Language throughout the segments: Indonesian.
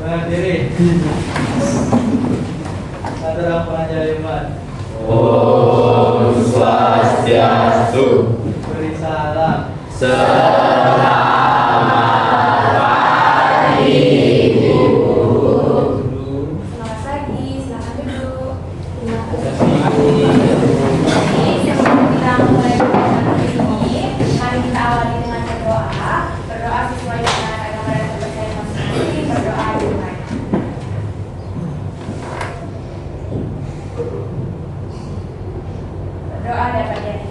Berdiri. Saudara pengajar iman. Om Swastiastu. Beri salam. Selamat pagi, Ibu. Selamat pagi, silakan duduk. Terima Terima kasih. kasih. Sebelum kita mulai pembelajaran hari ini, mari kita awali dengan berdoa. Berdoa sesuai dengan agama dan kepercayaan masing-masing. Berdoa dimulai. Berdoa dapat jadi.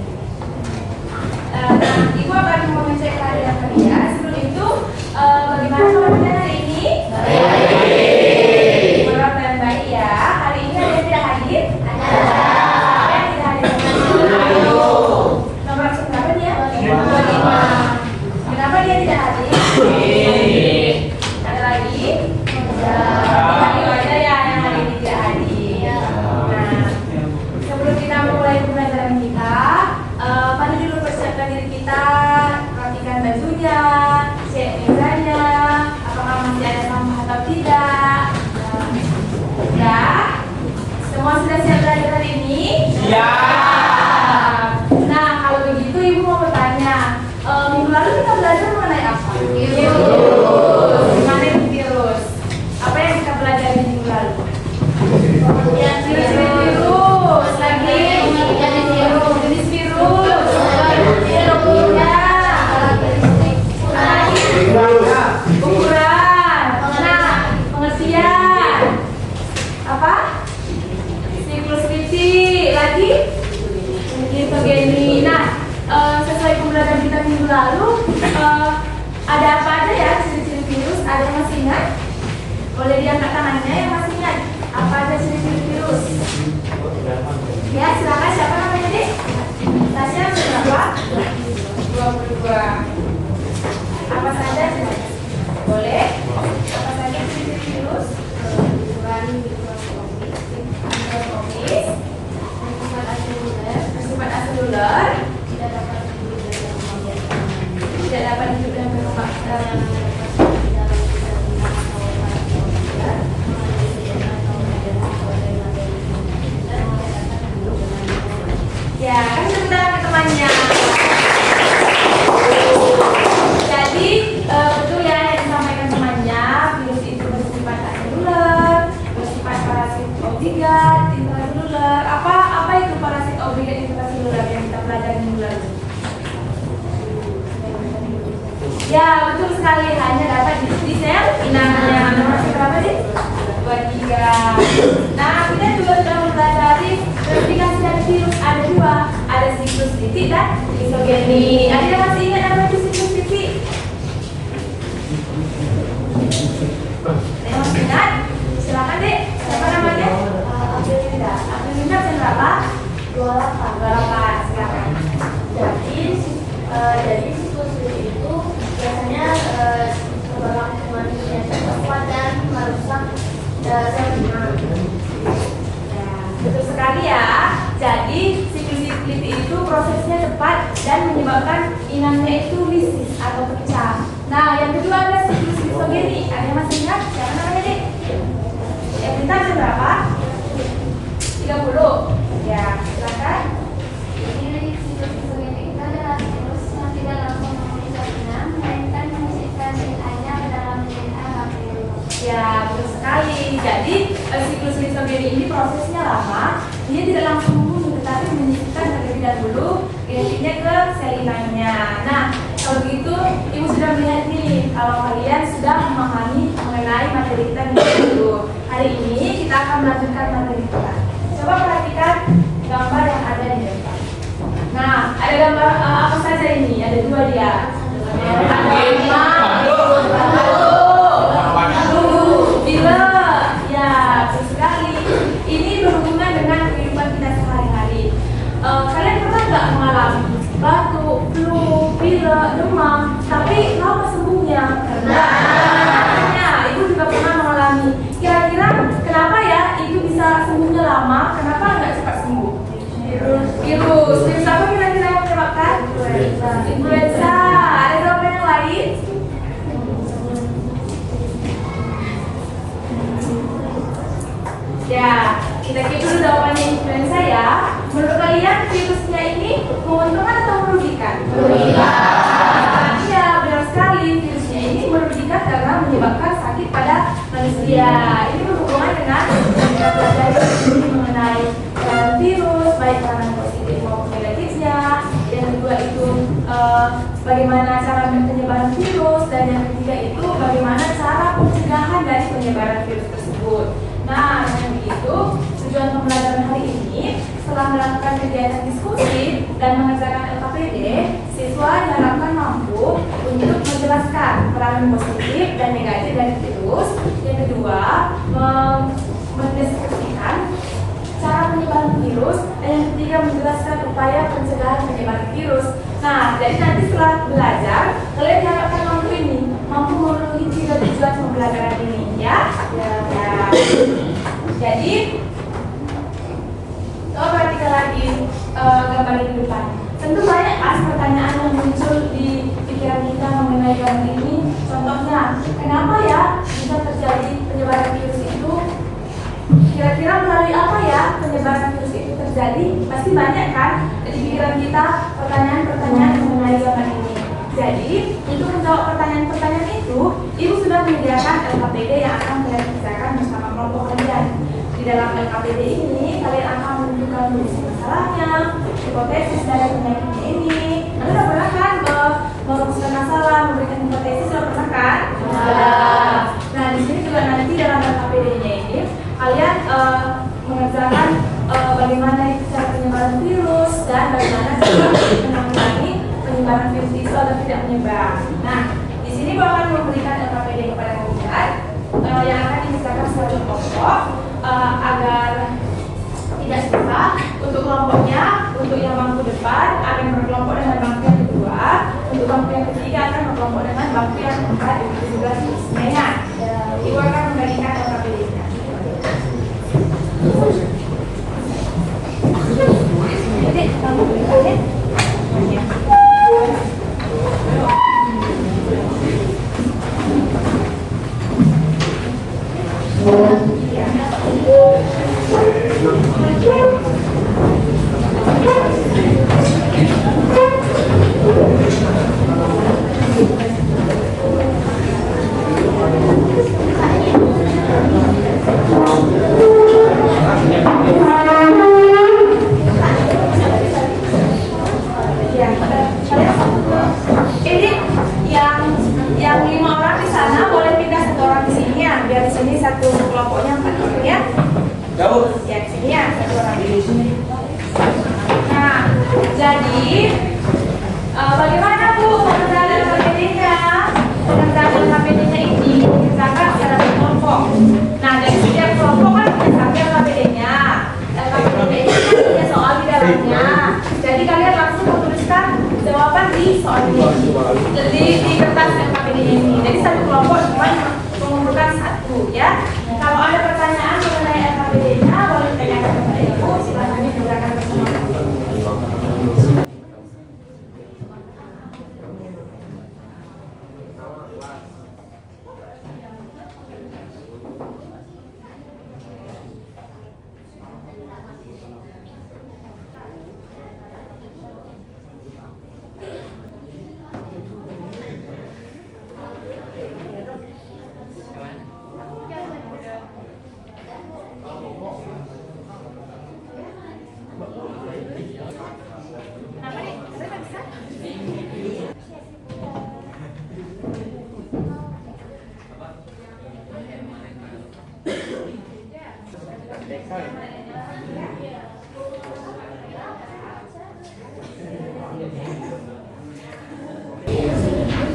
Nah, Ibu akan mengecek kehadiran kalian. Sebelum itu, bagaimana kabarnya hari ini? Baik. Berdoa dan baik ya. Hari ini ada yang tidak hadir? Ada. Yang tidak hadir? Nomor absen berapa dia? 25. Kenapa dia tidak hadir? Ada lagi? Ada aja ya yang hari ini tidak hadir. Nah, sebelum kita memulai pembelajaran kita, mari dulu persiapkan diri kita, rapikan bajunya, cek mezanya, apakah masih ada sampah atau tidak. Ya, semua sudah siap belajar hari ini? Siap. Nah, kalau begitu Ibu mau bertanya, minggu lalu kita belajar mengenai apa? Virus. Mengenai virus. Apa yang kita pelajari minggu lalu? Ya, virus. Lagi jenis virus. Jenis virus. Ukuran. Nah, pengertian. Apa? Siklus lipid. Lagi? Litogeni. Nah, sesuai pembelajaran kita minggu lalu, ada apa aja ya ciri-ciri virus? Ada yang masih ingat? Boleh diangkat tangannya yang masih ingat. Apa aja ciri-ciri virus? Ya, silakan. Siapa namanya, Dek? Tasya berapa? 22. Apa saja? Boleh? Apa saja ciri-ciri virus? Mikroskopis, bersifat aseluler, tidak dapat hidup dalam rumah. Ya, kasih tepuk tangan ke temannya. Jadi betul ya yang disampaikan temannya, virus itu bersifat aseluler, bersifat parasit obligat, intraseluler. Apa itu parasit obligat intraseluler yang kita pelajari minggu lalu? Ya, betul sekali, hanya dapat di sel inangnya. Nomor berapa sih? 23. Nah, kita juga sudah mempelajari replikasi dari virus. Ada dua, ada siklus lipid dan lisogeni. Ada yang masih ingat apa itu siklus lipid? Ada yang masih ingat? Silakan, Dek. Siapa namanya? Aprilinda. Aprilinda absen berapa? 28. Silakan. Jadi siklus lipid itu biasanya berlangsung yang cepat dan merusak sel inang. Ya, betul sekali ya. Jadi siklus lipid itu prosesnya cepat dan menyebabkan inangnya itu lisis atau pecah. Nah, yang kedua ada siklus lisogeni. Ada yang masih ingat? Siapa namanya, Dek? Yang kita ada berapa? 30. Ya, silakan. Jadi siklus lisogeni itu adalah siklus yang tidak langsung merusak inang, melainkan menyisipkan DNA-nya ke dalam DNA bakteri. Ya, betul sekali. Jadi siklus lisogeni ini prosesnya lama. Dia tidak langsung membunuh, tetapi menyisipkan terlebih dahulu genetiknya ke sel inangnya. Nah, kalau begitu Ibu sudah melihat nih, kalau kalian sudah memahami mengenai materi kita minggu lalu. Hari ini kita akan melanjutkan materi kita. Coba perhatikan gambar yang ada di depan. Nah, ada gambar apa saja ini? Ada dua dia. Bila, ya, betul sekali. Ini berhubungan dengan kehidupan kita sehari-hari. Kalian pernah nggak mengalami batuk, flu, pilek, demam, tapi lama sembuhnya? Nah, Ibu juga pernah mengalami. Kira-kira kenapa ya itu bisa sembuhnya lama? Kenapa nggak cepat sembuh? Virus apa kira-kira yang menyebabkan? Influenza. Ada jawaban yang lain? Kita keep dulu jawabannya influenza ya. Menurut kalian virusnya ini menguntungkan atau merugikan? Merugikan. Iya, benar sekali. Virusnya ini merugikan karena menyebabkan sakit pada manusia. Ini berhubungan dengan kita pelajari mengenai virus, baik peranan positif maupun negatifnya. Yang kedua itu bagaimana cara penyebaran virus, dan yang ketiga itu bagaimana cara pencegahan dari penyebaran virus tersebut. Nah, dengan begitu tujuan pembelajaran hari ini setelah melakukan kegiatan diskusi dan mengerjakan LKPD, siswa diharapkan mampu untuk menjelaskan peranan positif dan negatif dari virus. Yang kedua, mendiskusikan cara penyebaran virus, dan yang ketiga menjelaskan upaya pencegahan penyebaran virus. Nah, jadi nanti setelah belajar, kalian diharapkan mampu memenuhi tiga tujuan pembelajaran ini, ya. Jadi, coba perhatikan lagi gambar di depan. Tentu banyak pertanyaan yang muncul di pikiran kita mengenai gambar ini. Contohnya, kenapa ya bisa terjadi penyebaran virus itu? Kira-kira melalui apa ya penyebaran virus itu terjadi? Pasti banyak kan di pikiran kita pertanyaan-pertanyaan mengenai gambar ini. Jadi, untuk menjawab pertanyaan-pertanyaan itu, Ibu sudah menyediakan LKPD yang akan kalian kerjakan bersama kelompok kalian. Di dalam LKPD ini, kalian akan menunjukkan solusi masalahnya, hipotesis dari penyakitnya ini. Kalian sudah pernah kan merumuskan masalah, memberikan hipotesis, sudah pernah kan? Nah, di sini juga nanti dalam LKPD-nya ini, kalian mengerjakan bagaimana cara penyebaran virus dan bagaimana cara menangani penyebaran virus itu agar tidak menyebar. Nah, di sini Bapak akan memberikan LKPD kepada kalian yang akan dikerjakan secara kelompok agar tidak susah. Untuk kelompoknya, untuk yang bangku depan akan berkelompok dengan bangku yang kedua, untuk bangku yang ketiga akan berkelompok dengan bangku yang keempat, begitu juga seterusnya. Ibu akan memberikan LKPD-nya. Jadi, kamu berikan. Yang 5 orang di sana boleh pindah 1 orang di sini ya, biar di sini satu kelompoknya 4 orang ya. Jauh. Ya di sini ya 1 orang di sini. Nah, jadi bagaimana Bu pengerjaan LKPD-nya? Pengerjaan LKPD-nya ini dikerjakan secara kelompok. Nah, dari setiap kelompok kan punya LKPD-nya. LKPD-nya ini punya soal di dalamnya. Jadi kalian langsung menuliskan jawaban di soal ini. Jadi di kertas LKPD-nya ini. Jadi satu kelompok cuma mengumpulkan 1 ya. Kalau ada pertanyaan mengenai LKPD-nya boleh tanyakan kepada Ibu. Silakan digunakan bersama.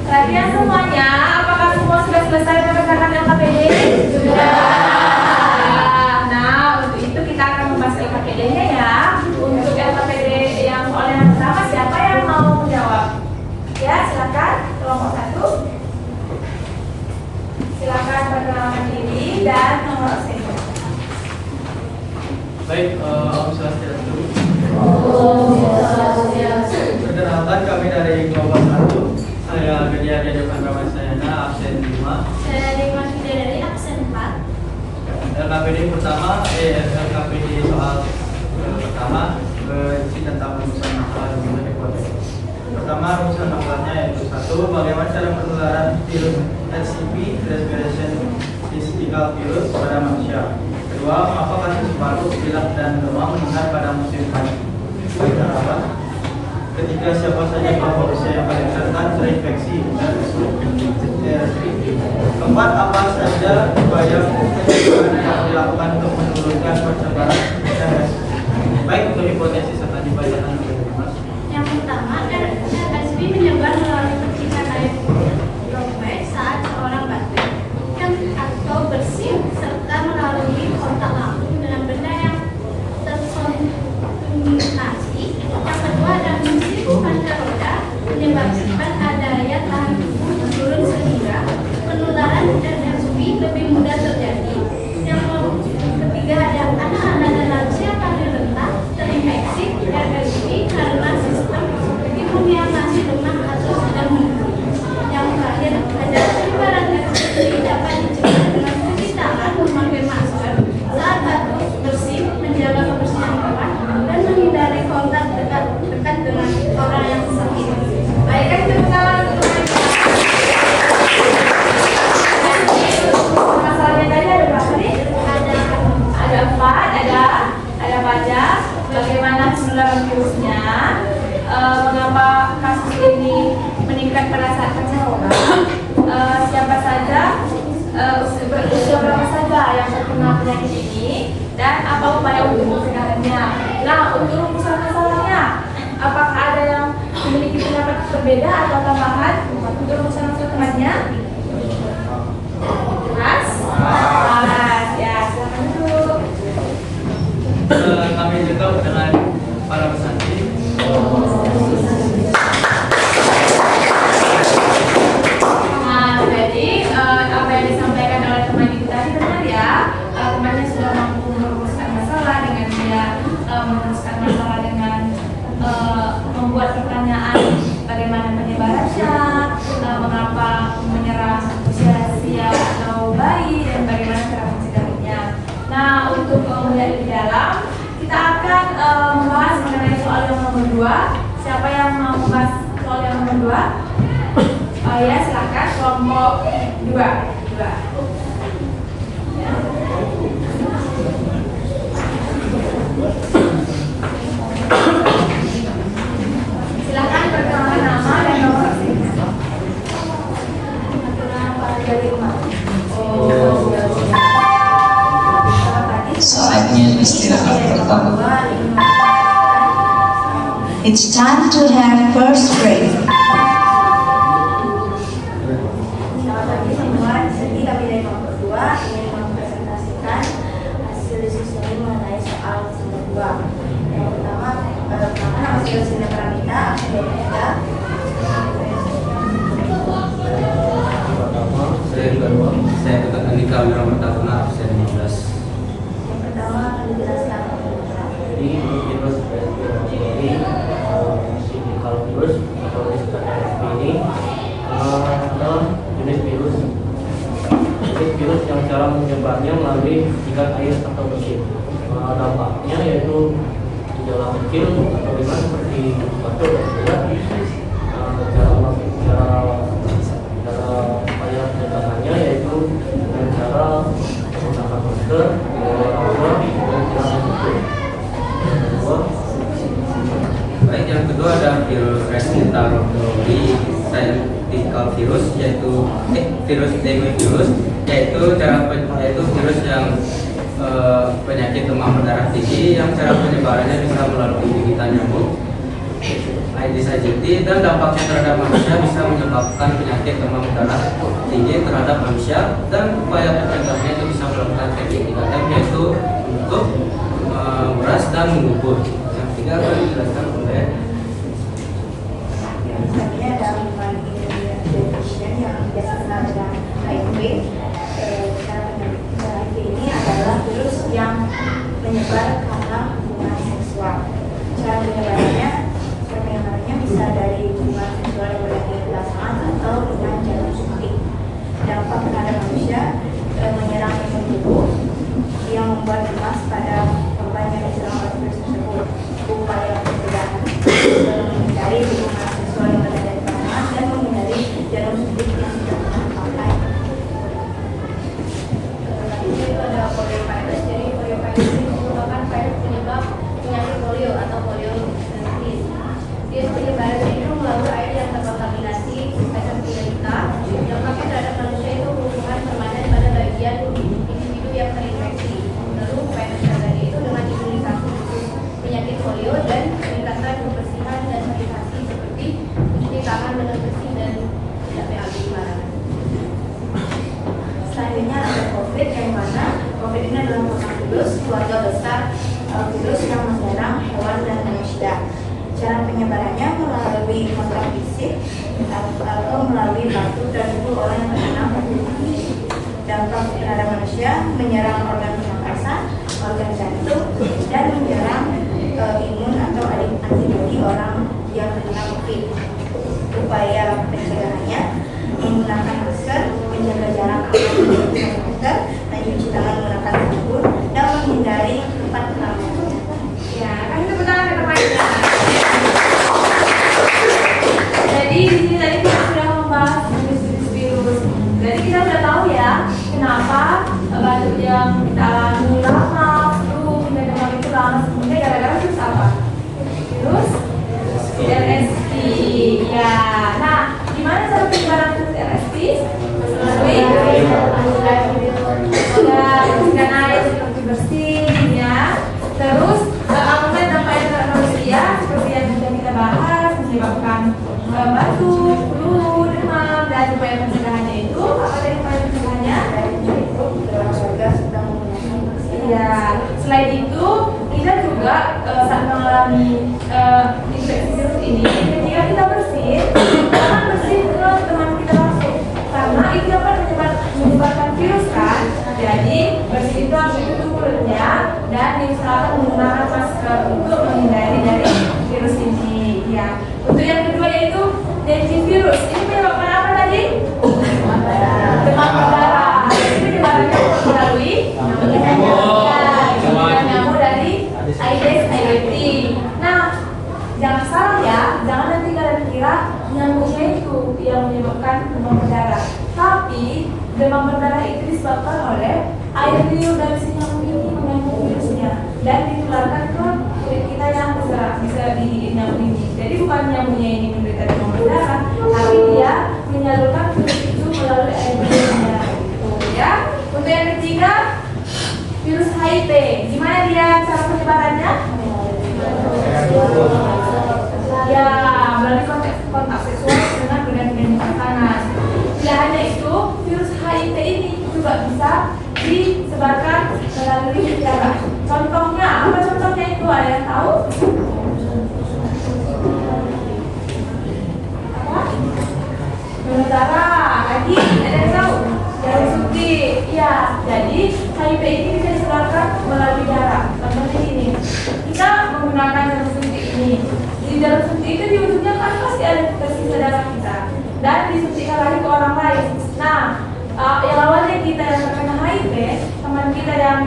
Perhatian semuanya, apakah semua sudah selesai mengerjakan LKPD? Sudah. Nah, untuk itu kita akan membahas LKPD-nya ya. Untuk LKPD yang soal yang pertama, siapa yang mau menjawab? Ya, silakan kelompok 1. Silakan perkenalkan diri dan nomor absen. Baik, Om Swastiastu. Perkenalkan, kami dari kelompok 1. Saya Gedia Depan Ramasayana, absen 5. Saya Dewan dari absen 4. LKPD pertama, LKPD soal pertama berisi tentang rumusan masalah dan hipotesis. Pertama, rumusan masalahnya yaitu 1. Bagaimana cara penularan virus HCV respiration syncytial virus pada manusia. 2. Apa kasus baru pilek dan demam meningkat pada musim haji. Ketiga, siapa saja kelompok usia yang paling rentan terinfeksi dan keempat, apa saja upaya pencegahan yang dilakukan untuk menurunkan persebaran HIV. Baik, untuk hipotesis serta dibacakan oleh Mas. Yang pertama, HIV menyebar melalui percikan air droplet saat seorang batuk atau bersin serta melalui kontak langsung dengan benda yang terkontaminasi. Yang kedua, adalah mesin panca roda menyebabkan ada daya tahan tubuh menurun sehingga penularan dan HIV lebih mudah terjadi. Yang ketiga, ada anak-anak dan lansia paling rentan terinfeksi HIV karena sistem imun yang masih lemah atau sedang menurun. Yang terakhir, ada penyebaran HIV dapat dicegah dengan cuci tangan, memakai masker saat batuk, bersin, menjaga kebersihan tempat, dan menghindari kontak dekat dengan orang yang sakit. Baik, kan tepuk tangan untuk mereka. Masalahnya tadi ada berapa nih? Ada 4, ada pajak, bagaimana penularan virusnya, mengapa kasus ini meningkat pada saat pencegahan, siapa saja, usia berapa saja yang terkena penyakit ini, dan apa upaya untuk pencegahannya. Nah, untuk rumusan masalahnya, apakah ada yang memiliki pendapat berbeda atau tambahan untuk rumusan masalahnya? Mas? Mas, ya, silakan dulu. Kami tutup dengan para pesanti. Nah, jadi apa yang disampaikan oleh teman kita tadi benar ya. Temannya sudah mampu merumuskan masalah dengan dia merumuskan masalah dengan membuat pertanyaan bagaimana penyebarannya, mengapa menyerang usia atau bayi, dan bagaimana cara mencegahnya. Nah, untuk melihat di dalam, kita akan membahas mengenai soal yang nomor 2. Siapa yang mau membahas soal yang nomor 2? Ya, silakan kelompok 2. Silakan perkenalkan nama dan nomor SIM. Dari rumah. Saatnya istirahat pertama. It's time to have first break. Selamat pagi semua. Di sini kami dari kelompok 2 ingin mempresentasikan hasil diskusi mengenai soal nomor 2. Yang pertama, nama saya Sinta Pramita, Indonesia. Saya Ketua Andika Wirama Taruna, absen 15. Yang pertama akan dijelaskan. Jadi virus respirasi ini syncytial virus atau disebut HSV ini adalah jenis virus yang cara menyebarnya melalui percikan air atau bersin. Dampaknya yaitu gejala kecil atau ringan seperti batuk dan pilek. Cara upaya pencegahannya yaitu dengan cara menggunakan masker, Baik, yang kedua ada virus respiratory syncytial virus, yaitu virus dengue virus, yaitu virus yang penyakit demam berdarah tinggi yang cara penyebarannya bisa melalui gigitan nyamuk Aedes aegypti, dan dampaknya terhadap manusia bisa menyebabkan penyakit demam berdarah tinggi terhadap manusia, dan upaya pencegahannya itu bisa melakukan teknik 3M, yaitu untuk meras dan mengubur. Yang ketiga akan dijelaskan oleh Selanjutnya ada immunodeficiency yang biasa dikenal dengan HIV. Cara penyakit HIV ini adalah virus yang menyebar karena hubungan seksual. Cara penyebarannya bisa dari hubungan seksual yang berakhir pasangan atau dengan jarum suntik. Dampak terhadap manusia menyerang imun tubuh, membuat cemas pada korban yang diserang oleh virus tersebut. Upaya pencegahan menghindari hubungan seksual yang berada di panas dan menghindari jarum suntik yang sudah pernah dipakai. Selanjutnya itu ada poliovirus. Jadi poliovirus ini merupakan virus penyebab penyakit polio atau poliomielitis. Dia penyebaran cenderung melalui air yang terkontaminasi epidermika. Dampaknya terhadap manusia itu hubungan permanen pada bagian individu yang terinfeksi. Lalu upaya pencegahan itu dengan imunisasi khusus penyakit polio dan meningkatkan kebersihan dan sanitasi seperti mencuci tangan dengan bersih dan tidak PAB sembarangan. Selanjutnya ada COVID, yang mana COVID ini adalah merupakan virus keluarga besar virus yang menyerang hewan dan manusia. Cara penyebarannya melalui kontak fisik atau melalui batu dan tubuh orang yang terkena COVID. Dampak terhadap manusia menyerang organ pernapasan, organ jantung, dan menyerang imun atau antibodi orang yang terkena COVID. Upaya pencegahannya menggunakan masker, menjaga jarak aman 1 meter, mencuci tangan menggunakan sabun, dan menghindari tempat keramaian. Ya, kasih tepuk tangan ke temannya. Jadi di sini tadi kita sudah membahas jenis-jenis virus. Jadi kita sudah tahu ya kenapa batuk yang kita alami lama, flu, dan demam itu lama sebenarnya gara-gara virus apa? Virus RSV. Ya, nah gimana cara penyebaran virus RSV? Melalui bersihkan air seperti bersih, ya. Terus amunan dampak yang terhadap manusia seperti yang sudah kita bahas menyebabkan batuk, flu, demam, dan upaya pencegahannya itu apa tadi upaya pencegahannya? Olahraga sedang menggunakan masker. Iya. Selain itu kita juga saat mengalami infeksi virus ini, ketika kita bersin, jangan bersin ke teman kita langsung, karena itu dapat menyebabkan virus kan. Jadi bersin itu harus ditutup mulutnya dan diusahakan menggunakan masker untuk menghindari dari virus ini. Ya. Untuk yang kedua yaitu dentivirus. Ini menyebabkan apa tadi? Demam berdarah. Ini penyebarannya melalui nyamuk dari Aedes aegypti. Nah, jangan salah ya, jangan nanti kalian kira nyamuknya itu yang menyebabkan demam berdarah. Tapi demam berdarah itu disebabkan oleh air liur dari si nyamuk ini mengandung virusnya dan ditularkan ke kulit kita yang terserang, bisa digigit nyamuk ini. Jadi bukan nyamuknya ini menderita demam berdarah, tapi dia menyalurkan virus itu melalui air liurnya. Ya. Untuk yang ketiga, virus HIV. Gimana dia cara penyebarannya? Ya, melalui kontak seksual dengan benda-benda makanan. Tidak hanya itu, virus HIV ini juga bisa disebarkan melalui darah. Contohnya, apa contohnya itu? Ada yang tahu? Apa? Donor darah. Lagi, ada yang tahu? Jarum suntik. Ya, jadi HIV ini bisa disebarkan melalui darah. Contohnya ini, kita menggunakan jarum suntik ini. Di jarum suntik itu di ujungnya kan pasti ada tersisa darah kita dan disuntikkan lagi ke orang lain. Nah, yang awalnya kita yang terkena HIV, teman kita yang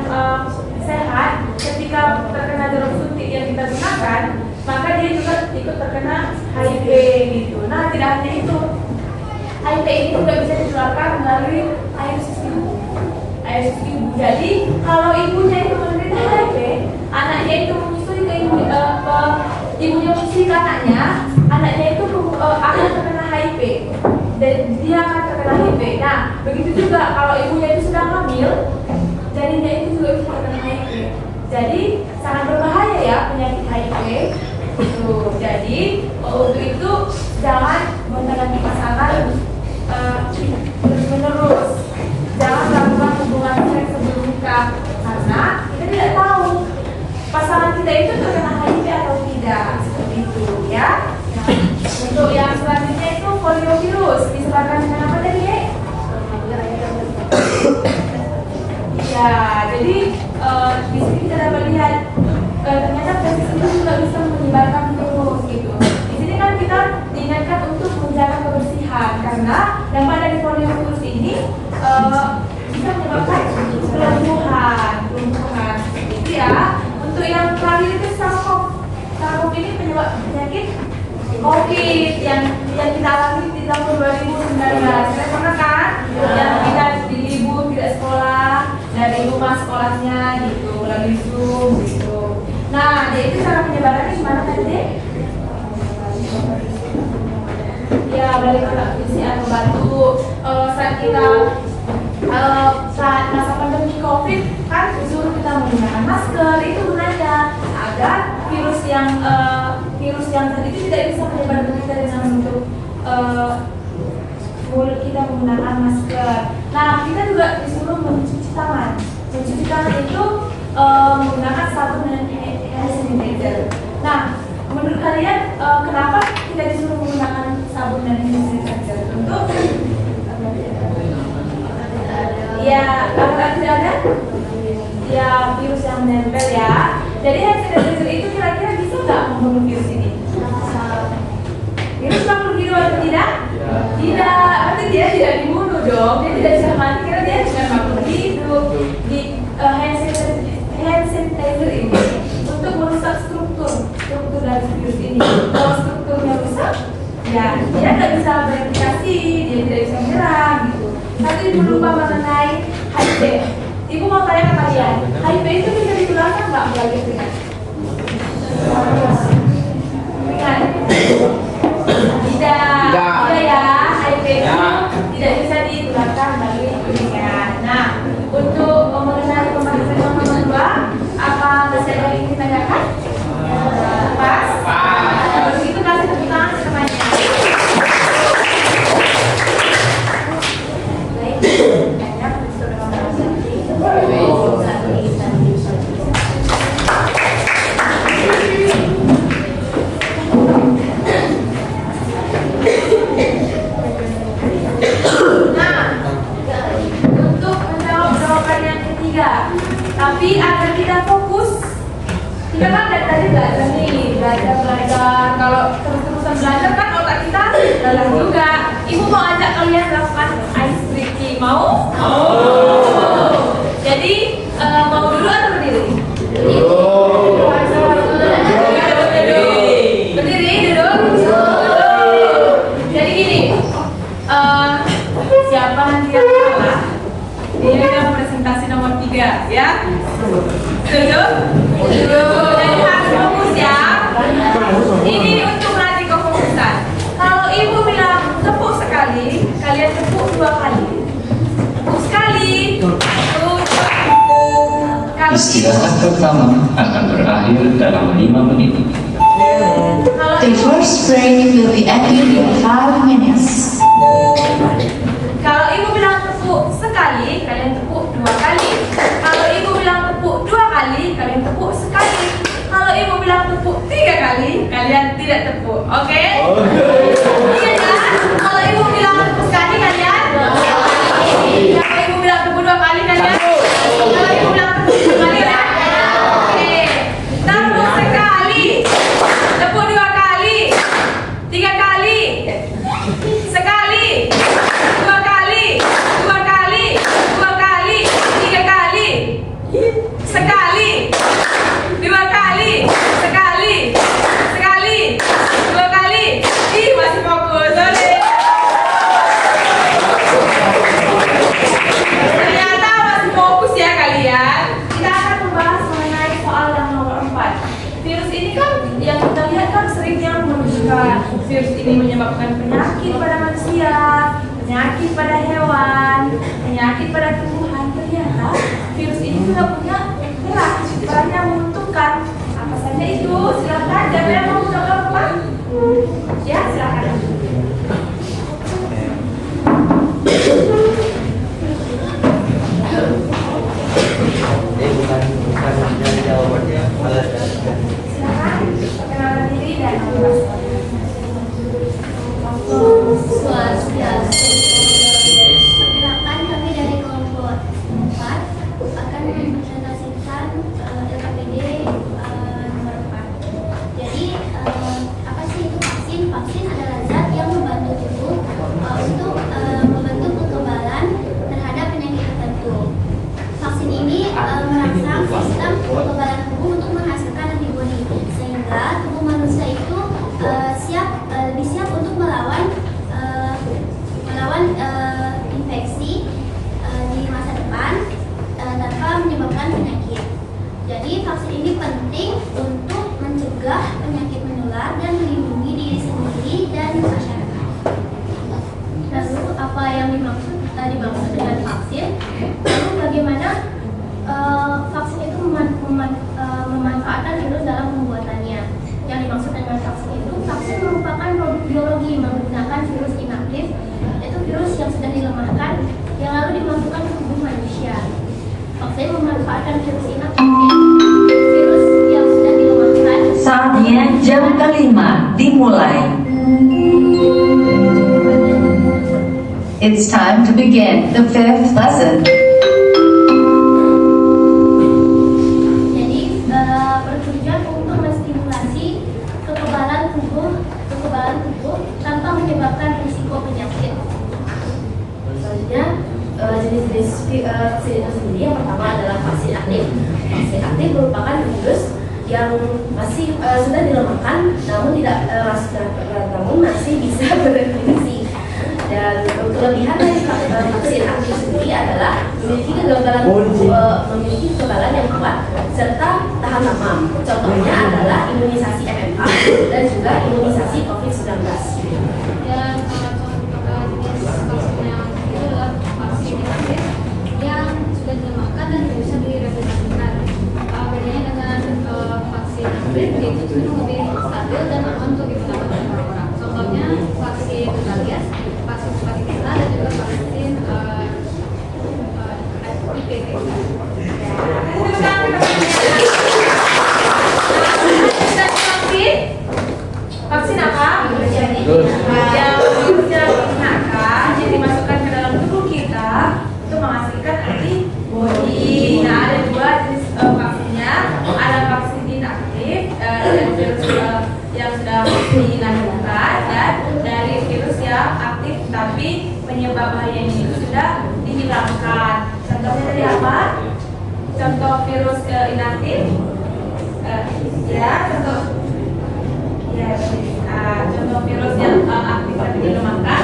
sehat, ketika terkena jarum suntik yang kita gunakan, maka dia juga ikut terkena HIV gitu. Nah, tidak hanya itu, HIV ini juga bisa ditularkan melalui air susu ibu. Jadi, kalau ibunya itu menderita HIV, anaknya itu menyusui ke ibunya menyusui ke anaknya itu akan terkena HIV. Dan dia akan terkena HIV. Nah, begitu juga kalau ibunya itu sedang hamil, janinnya itu juga bisa terkena HIV. Jadi sangat berbahaya ya penyakit HIV. Jadi untuk itu jangan menjalani pasangan terus-menerus. Jangan melakukan hubungan seks sebelum nikah karena kita tidak tahu pasangan kita itu terkena HIV atau tidak. Seperti itu ya. Untuk yang selanjutnya itu poliovirus disebarkan dengan apa tadi ya? Ya, jadi di sini kita dapat lihat ternyata virus itu juga bisa menyebarkan virus gitu. Di sini kan kita diingatkan untuk menjaga kebersihan karena dampak dari poliovirus ini bisa menyebabkan kelumpuhan. COVID yang kita alami di tahun 2019. Kalian pernah kan? Yang kita dilibur tidak sekolah dari rumah sekolahnya gitu, melalui Zoom gitu. Nah, jadi itu cara penyebarannya gimana tadi? Ya, balik ke PCR membantu saat kita saat masa pandemi COVID kan disuruh kita menggunakan masker. Itu gunanya agar virus yang tadi itu tidak bisa menyebar ke kita dengan bentuk mulut kita menggunakan masker. Nah, kita juga disuruh mencuci tangan. Mencuci tangan itu menggunakan sabun dan hand sanitizer. Nah, menurut kalian kenapa kita disuruh menggunakan sabun dan hand sanitizer? Untuk ya, agar tidak ada ya virus yang menempel ya. Jadi hand sanitizer itu kira-kira bisa nggak membunuh virus ini? Virus makhluk hidup atau tidak? Tidak, berarti dia tidak dibunuh dong. Dia tidak bisa mati karena dia bukan makhluk hidup. Di hand sanitizer ini untuk merusak struktur dari virus ini. Kalau strukturnya rusak, ya dia nggak bisa bereplikasi, dia tidak bisa menyerang gitu. Tapi ibu lupa mengenai HIV. Ibu mau tanya ke kalian, HIV itu bisa ditularkan nggak melalui keringat? Keringat? Tidak ya. HIV itu tidak bisa ditularkan melalui keringat. Nah, untuk mengenai pembahasan yang nomor 2, apa masih ada yang ingin ditanyakan? Pas? Terus itu kasih tepuk tangan semuanya. Tapi agar kita fokus, kita kan dari tadi belajar nih, belajar. Kalau terus-terusan belajar kan otak kita dalam juga. Ibu mau ajak kalian melakukan ice breaking, mau? Jadi mau dulu atau berdiri? Berdiri, duduk. Jadi gini, siapa nanti yang kalah? Ini adalah presentasi nomor 3 ya. Duduk. Jadi harus fokus ya. Ini untuk melatih kefokusan. Kalau ibu bilang tepuk sekali, kalian tepuk 2 kali. Tepuk sekali. Istirahat pertama akan berakhir dalam 5 menit. The first break will be ended in 5 minutes. Kalau ibu bilang tepuk sekali, kalian tepuk 2 kali. Kalau ibu bilang tepuk 2 kali, kalian tepuk sekali. Kalau ibu bilang tepuk 3 kali, kalian tidak tepuk. Oke? Iya kan? Kalau ibu bilang tepuk sekali, kalian? Kalau ibu bilang tepuk 2 kali, kalian? Kalau ibu bilang tepuk 2 kali, kalian? Oke. Tepuk sekali. Tepuk 2 kali. 3 kali. Sekali. 2 kali. 2 kali. 2 kali. 3 kali. Sekali. 2 kali. Sekali. Sekali. 2 kali. Ih, masih fokus. Sorry. Ternyata masih fokus ya kalian. Kita akan membahas mengenai soal yang nomor 4. Virus ini kan yang kita lihat kan seringnya menunjukkan virus ini menyebabkan penyakit pada manusia, penyakit pada hewan, penyakit pada tumbuhan. Ternyata virus ini juga punya peran yang menentukan. Apa saja itu? Silakan. Siapa yang mau menjawab apa? Ya, silakan. Bukan dari jawabannya, malah Silakan. Perkenalkan diri dan nama. Swastiastu. Perkenalkan, vaksin. Lalu bagaimana vaksin itu memanfaatkan virus dalam pembuatannya. Yang dimaksud dengan vaksin itu, vaksin merupakan produk biologi menggunakan virus inaktif, yaitu virus yang sudah dilemahkan yang lalu dimasukkan ke tubuh manusia. Vaksin memanfaatkan virus inaktif, virus yang sudah dilemahkan. Saatnya jam kelima dimulai. It's time to begin the fifth lesson. Jadi bertujuan untuk menstimulasi kekebalan tubuh tanpa menyebabkan risiko penyakit. Selanjutnya jenis-jenis vaksin itu sendiri, yang pertama adalah vaksin aktif. Vaksin aktif merupakan virus yang masih sudah dilemahkan, namun masih bisa berefleksi. Dan kelebihan dari vaksin aktif sendiri adalah memiliki kekebalan yang kuat serta tahan lama. Contohnya adalah imunisasi MMR dan juga imunisasi COVID-19. Dan jenis vaksin yang itu adalah vaksin inaktif yang sudah dilemahkan dan tidak bisa direplikasikan. Bedanya dengan vaksin aktif, yaitu cenderung lebih stabil dan aman untuk digunakan oleh orang-orang. Contohnya vaksin rabies, vaksin hepatitis A, dan juga vaksin IPV. Vaksin apa? Yang digunakan, yang dimasukkan ke dalam tubuh kita untuk menghasilkan antibody. Nah, ada dua jenis vaksinnya. Ada vaksin inaktif dari virus yang sudah diinaktifkan, dan dari virus yang aktif tapi penyebab bahayanya itu sudah dihilangkan. Contohnya dari apa? Contoh virus inaktif. Contoh virus yang aktif tapi dilemahkan.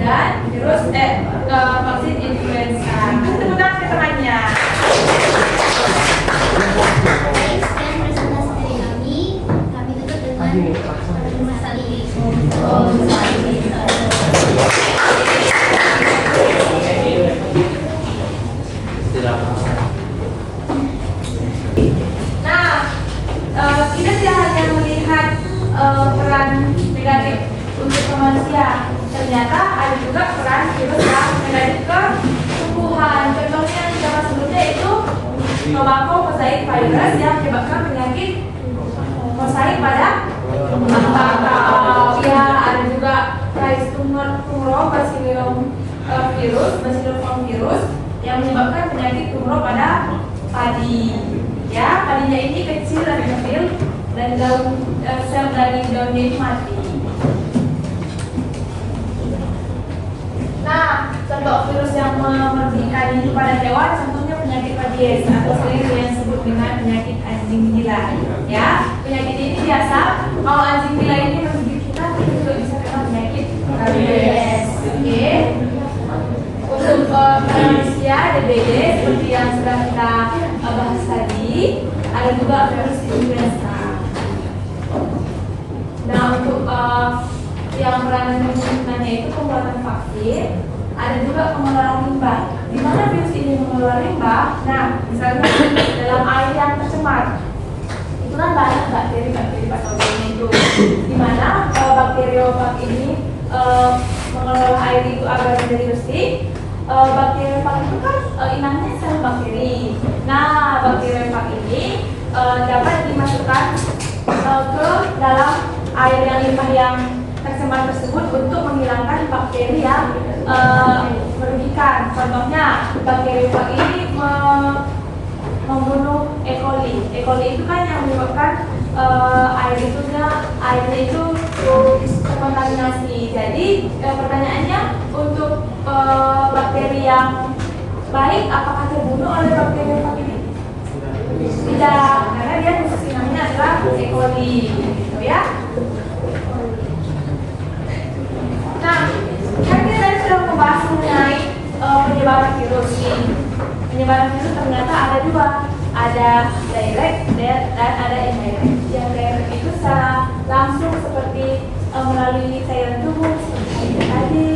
Dan virus vaksin influenza. Kasih tepuk tangan ke temannya. Sekian presentasi dari kami. Kami tutup dengan masalah ini. Kita tidak hanya melihat peran negatif untuk manusia, ternyata ada juga peran virus yang negatif ke tumbuhan. Contohnya yang kita bahas sebelumnya itu tobacco mosaic virus yang menyebabkan penyakit mosaik pada tembakau. Ya, ada juga Rhizostomum bacillum virus yang menyebabkan penyakit tumor pada padi. Ya, padinya ini kecil dan kecil dan sel dari daunnya itu mati. Nah, contoh virus yang mematikan itu pada hewan, contohnya penyakit rabies atau sering yang disebut dengan penyakit anjing gila. Ya, penyakit ini biasa kalau anjing gila ini menggigit kita juga bisa kena penyakit rabies. Oke. Untuk manusia DBD seperti yang sudah kita bahas tadi, ada juga virus influenza. Nah, untuk yang peranan penggunaannya itu pembuatan vaksin, ada juga pengelolaan limbah. Di mana virus ini mengelola limbah? Nah, misalnya dalam air yang tercemar, itu kan banyak bakteri patogen itu. Di mana bakteriofag ini mengelola air itu agar menjadi bersih. Bakteriofag itu kan inangnya sel bakteri. Nah, bakteriofag ini dapat dimasukkan ke dalam air yang limbah yang tercemar tersebut untuk menghilangkan bakteri yang merugikan. Contohnya, bakteriofag ini membunuh E. coli. E. coli itu kan yang menyebabkan airnya itu terkontaminasi. Jadi pertanyaannya, untuk bakteri yang baik apakah terbunuh oleh bakteriofag ini? Tidak, karena dia khusus inangnya adalah E. coli, gitu ya. Nah, kan kita tadi sudah membahas mengenai penyebaran virus ini. Penyebaran virus ternyata ada dua, ada direct dan ada indirect. Yang direct itu secara langsung seperti melalui cairan tubuh seperti tadi,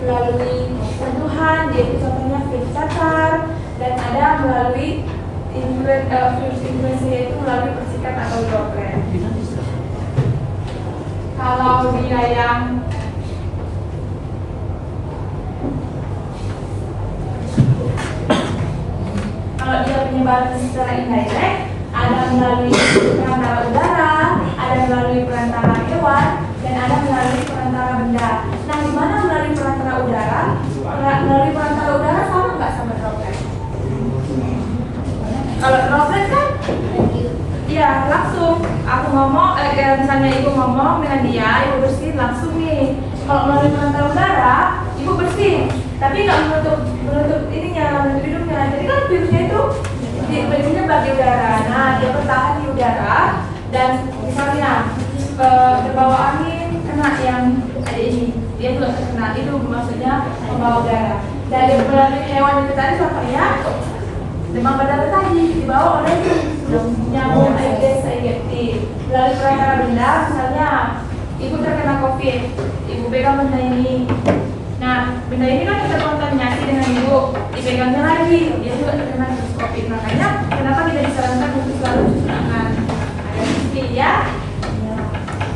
melalui sentuhan, yaitu contohnya virus cacar, dan ada melalui virus influenza yaitu melalui percikan atau droplet. Kalau dia yang penyebaran secara indirect, ada melalui perantara udara, ada melalui perantara hewan, dan ada melalui perantara benda. Nah, di mana melalui perantara udara? Melalui perantara udara sama nggak sama droplet? Kalau droplet kan, ya langsung. Aku ngomong, misalnya ibu ngomong dengan dia, ibu bersihin langsung nih. Kalau melalui perantara udara, ibu bersihin, tapi nggak menutup ininya, menutup hidungnya. Jadi kan virusnya itu menyebar di udara. Nah, dia bertahan di udara, dan misalnya terbawa angin kena yang ada ini, dia belum terkena, itu maksudnya membawa udara. Dari melalui hewan itu tadi contohnya demam berdarah tadi dibawa oleh nyamuk Aedes aegypti. Melalui perantara benda, misalnya ibu terkena COVID, ibu pegang benda ini. Nah, benda ini kan terkontaminasi dengan ibu, dipegangnya lagi, dia juga terkena COVID. Makanya kenapa kita disarankan untuk selalu cuci tangan. Ada bukti ya.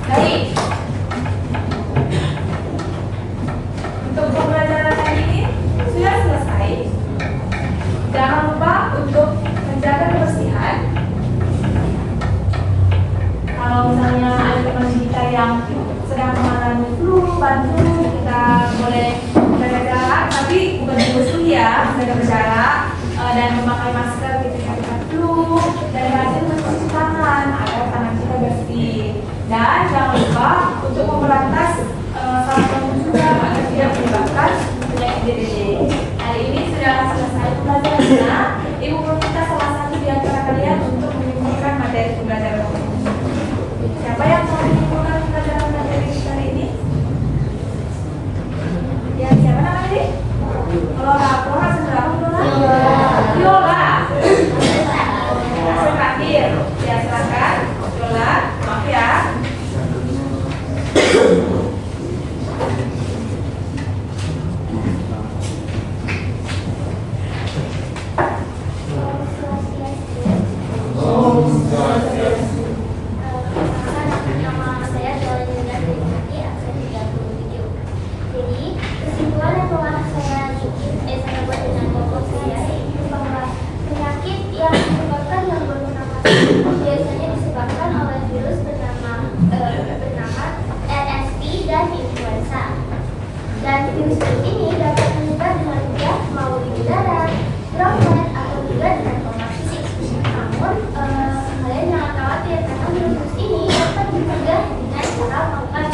Baik. Untuk pembelajaran hari ini sudah selesai. Jangan lupa untuk menjaga kebersihan. Kalau misalnya ada teman kita yang sedang mengalami flu, batuk, kita boleh menjaga jarak, tapi bukan bermusuh ya, menjaga jarak dan memakai masker ketika kita flu, dan rajin mencuci tangan agar tangan kita bersih. Dan jangan lupa untuk memberantas salah satu juga agar tidak menyebabkan penyakit DBD. Hari ini sudah selesai pembelajarannya. Ibu meminta salah satu di antara kalian untuk menyimpulkan materi pembelajaran ini. Siapa yang mau menyimpulkan pembelajaran materi hari ini? Ya, siapa namanya? Lola Sendra, Yola. Terakhir, ya silakan. Yola, maaf ya. Nama saya Jola Yunda Trianti, absen 37. Jadi, kesimpulan yang telah saya buat dengan kelompok saya yaitu bahwa penyakit yang disebabkan gangguan pernapasan biasanya disebabkan oleh virus bernama RSV dan influenza. Dan virus ini dapat menyebar dengan mudah melalui udara, droplet, atau juga dengan kontak fisik. Namun, kalian jangan khawatir karena virus ini dapat dicegah dengan cara melakukan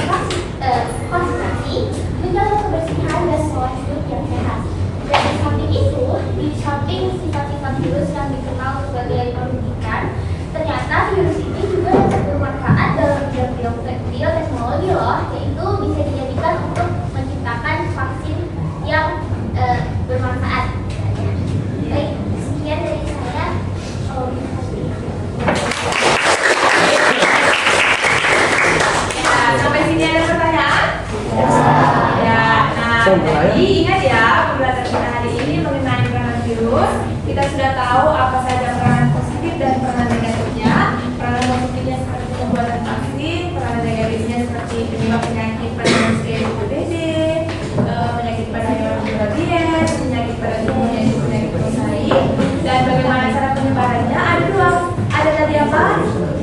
vaksinasi, menjaga kebersihan dan pola hidup yang sehat. Dan di samping itu, di samping sifat-sifat virus yang dikenal sebagai merugikan, ternyata virus ini juga dapat bermanfaat dalam bidang bioteknologi loh, yaitu bisa dijadikan untuk menciptakan vaksin yang bermanfaat. Baik, sekian dari saya. Sampai sini ada pertanyaan? Ya. Nah, jadi ingat ya, pembelajaran kita hari ini mengenai peranan virus. Kita sudah tahu apa saja peranan positif dan peranan negatifnya. Peranan positifnya seperti pembuatan vaksin, peranan negatifnya seperti penyebab penyakit pada manusia yaitu DBD, penyakit pada hewan rabies, penyakit pada tubuh yaitu penyakit mosaik. Dan bagaimana cara penyebarannya? Ada dua. Ada tadi apa?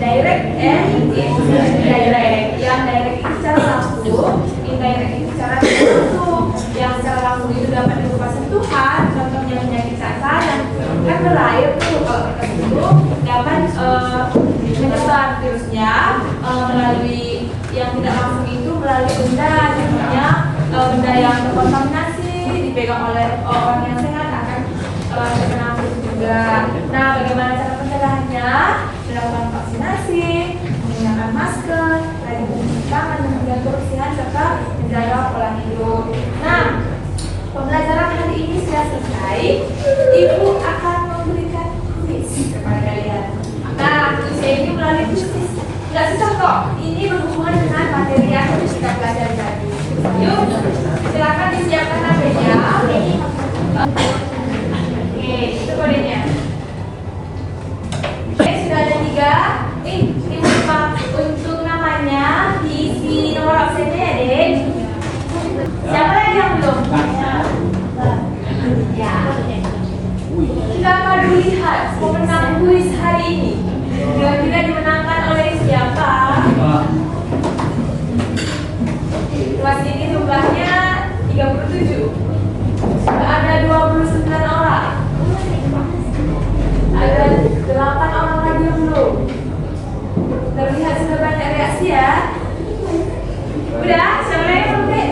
Direct and indirect. Yang direct itu secara langsung, indirect itu secara tidak langsung. Yang secara langsung itu dapat berupa sentuhan, contohnya penyakit cacar dan kan berair tuh kalau kita sentuh dapat menyebar virusnya melalui yang tidak langsung itu melalui benda, contohnya benda yang terkontaminasi dipegang oleh orang yang sehat akan terkena virus juga. Nah, bagaimana cara pencegahannya? Melakukan vaksinasi, menggunakan masker, rajin mencuci tangan, dan menjaga kebersihan serta menjaga pola hidup. Nah, pembelajaran hari ini sudah selesai. Ibu akan memberikan kuis kepada kalian. Nah, kuisnya ini melalui kuis nggak susah kok. Ini berhubungan dengan materi yang kita pelajari tadi. Yuk, silakan disiapkan Oke, itu kodenya. Oke, sudah ada 3. Ini untuk namanya diisi nomor absennya ya, Dek. Siapa lagi yang belum? Ya. Kita akan lihat pemenang kuis hari ini. Kira-kira dimenangkan oleh siapa? Kelas ini jumlahnya 37. Sudah ada 29 orang. Ada 8 orang lagi yang belum. Terlihat sudah banyak reaksi ya. Udah, siapa lagi yang belum?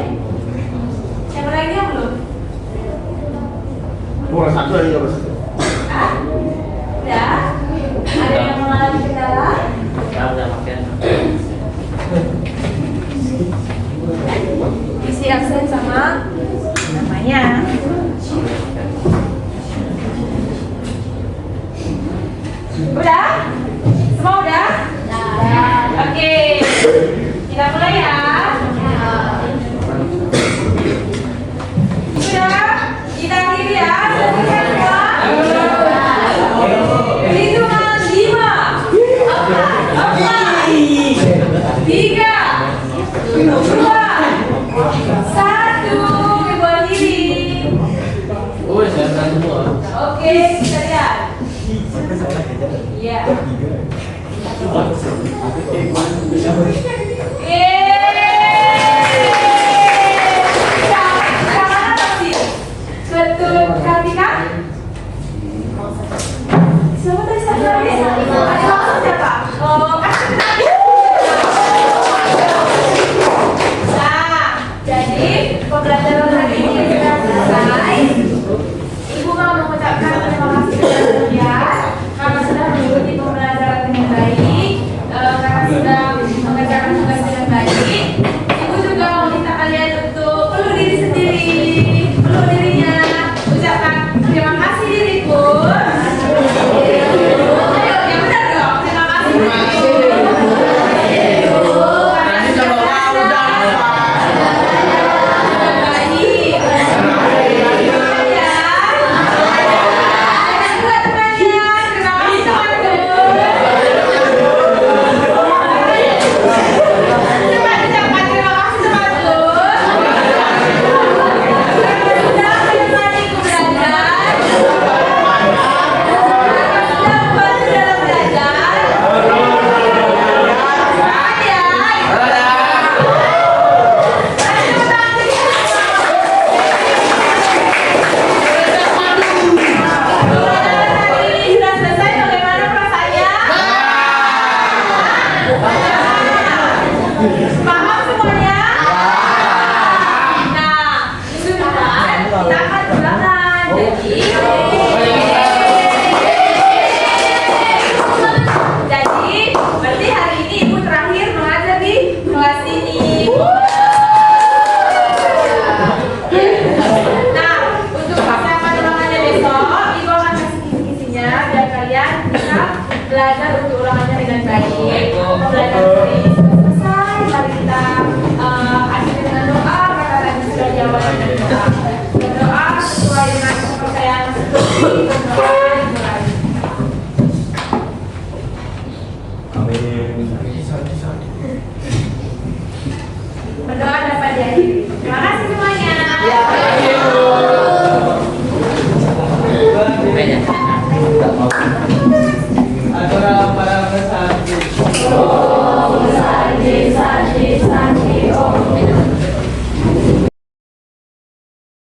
Siapa lagi yang belum? Nomor 1 aja nomor 1. Hah? Udah? Ada yang mengalami kendala? Udah makan. Isi absen sama namanya. Udah? Semua udah? Oke. Kita mulai ya. Sudah? Kita akhiri ya. Selesai semua? Hitungan 5 4 3 2 1. Ibu akhiri. Oh, saya semua. Oke, kita lihat. Iya. Betul, Kartika? Siapa tadi satu lagi? Ada maksud siapa? Oh, kasih tadi. Nah, jadi pembelajaran hari ini sudah selesai. Ibu mau mengucapkan terima kasih kepada kalian karena sudah mengikuti pembelajaran dengan baik, karena sudah mengerjakan tugas dengan baik. Ibu juga meminta kalian untuk peluk diri sendiri, peluk dirinya, ucapkan terima kasih diriku. Ayo, yang benar dong, terima kasih diriku. Karena sudah belajar dengan baik. Paham semuanya? Nah, sudah kita akan ulangan. Jadi, berarti hari ini Ibu terakhir mengajar di kelas ini. Nah, untuk persiapan ulangannya besok, Ibu akan kasih kisi-kisinya biar kalian bisa belajar untuk ulangannya dengan baik. Pembelajaran hari ini sudah selesai. Mari kita akhiri dengan doa karena tadi sudah jawab dengan doa. Berdoa sesuai dengan kepercayaan seperti berdoa dimulai. Berdoa dapat diakhiri. Terima kasih semuanya. Banyak.